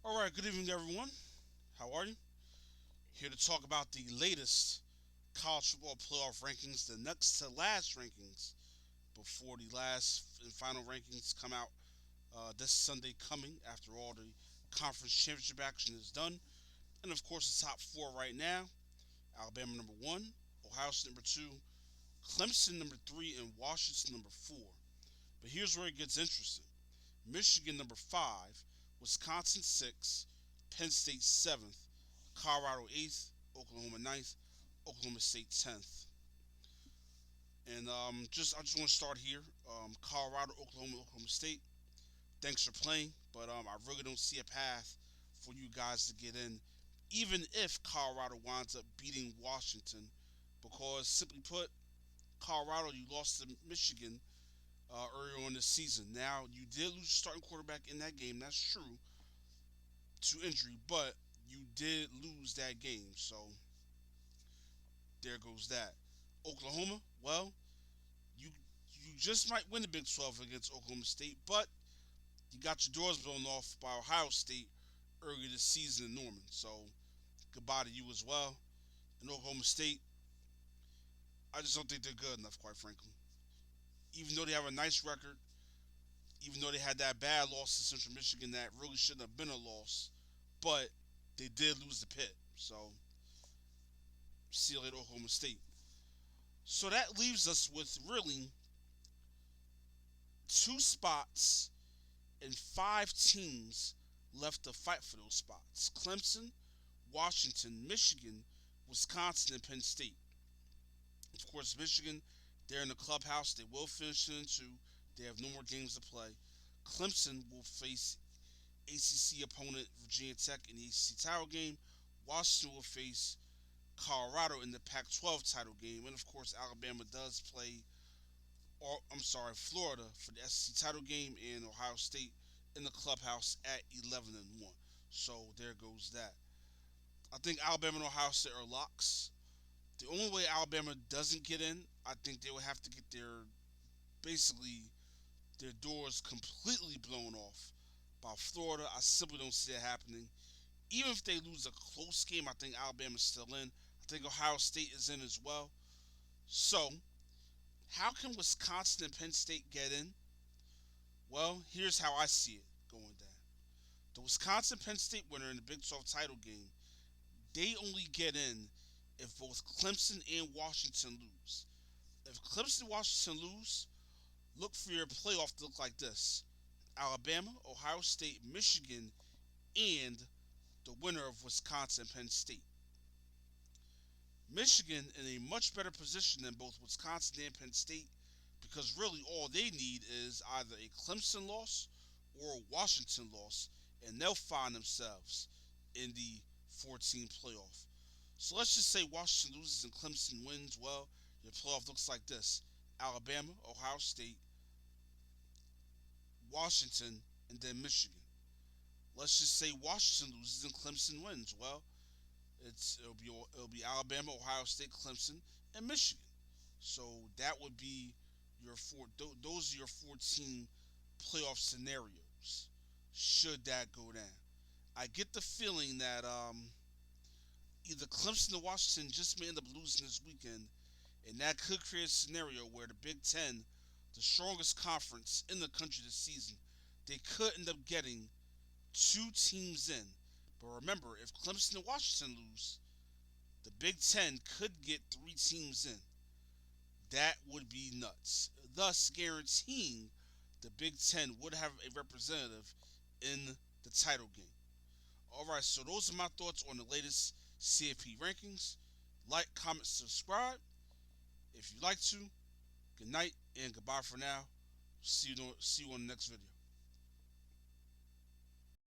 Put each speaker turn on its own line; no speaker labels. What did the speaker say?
Alright, good evening everyone. How are you? Here to talk about the latest college football playoff rankings, the next to last rankings before the last and final rankings come out this Sunday coming after all the conference championship action is done. And of course, the top four right now: Alabama number one, Ohio State number two, Clemson number three, and Washington number four. But here's where it gets interesting: Michigan number five, Wisconsin six, Penn State seventh, Colorado eighth, Oklahoma ninth, Oklahoma State 10th. And I just want to start here. Colorado, Oklahoma State. Thanks for playing, but I really don't see a path for you guys to get in, even if Colorado winds up beating Washington, because simply put, Colorado, you lost to Michigan earlier on this season. Now you did lose your starting quarterback in that game. That's true, to injury, but you did lose that game. So there goes that. Oklahoma, well, you you just might win the Big 12 against Oklahoma State, but you got your doors blown off by Ohio State earlier this season in Norman. So goodbye to you as well. And Oklahoma State, I just don't think they're good enough, quite frankly. Even though they have a nice record, even though they had that bad loss to Central Michigan that really shouldn't have been a loss, but they did lose the pit. So see you later, Oklahoma State. So that leaves us with really two spots and five teams left to fight for those spots: Clemson, Washington, Michigan, Wisconsin, and Penn State. Of course, Michigan, they're in the clubhouse. They will finish in two. They have no more games to play. Clemson will face ACC opponent Virginia Tech in the ACC title game. Washington will face Colorado in the Pac-12 title game, and of course, Alabama does play, or I'm sorry, Florida for the SEC title game, and Ohio State in the clubhouse at 11-1. So there goes that. I think Alabama and Ohio State are locks. The only way Alabama doesn't get in, I think they would have to get basically their doors completely blown off by Florida. I simply don't see it happening. Even if they lose a close game, I think Alabama's still in. I think Ohio State is in as well. So, how can Wisconsin and Penn State get in? Well, here's how I see it going down. The Wisconsin Penn State winner in the Big 12 title game, they only get in if both Clemson and Washington lose. If Clemson and Washington lose, look for your playoff to look like this: Alabama, Ohio State, Michigan, and the winner of Wisconsin and Penn State. Michigan in a much better position than both Wisconsin and Penn State, because really all they need is either a Clemson loss or a Washington loss, and they'll find themselves in the 14 playoff. So let's just say Washington loses and Clemson wins. Well, your playoff looks like this: Alabama, Ohio State, Washington, and then Michigan. Let's just say Washington loses and Clemson wins. Well, it'll be Alabama, Ohio State, Clemson, and Michigan. So that would be your four. Those are your 14 playoff scenarios. Should that go down, I get the feeling that either Clemson or Washington just may end up losing this weekend, and that could create a scenario where the Big Ten, the strongest conference in the country this season, they could end up getting two teams in. But remember, if Clemson and Washington lose, the Big Ten could get three teams in. That would be nuts, thus guaranteeing the Big Ten would have a representative in the title game. Alright, so those are my thoughts on the latest CFP rankings. Like, comment, subscribe if you'd like to. Good night and goodbye for now. See you on the next video.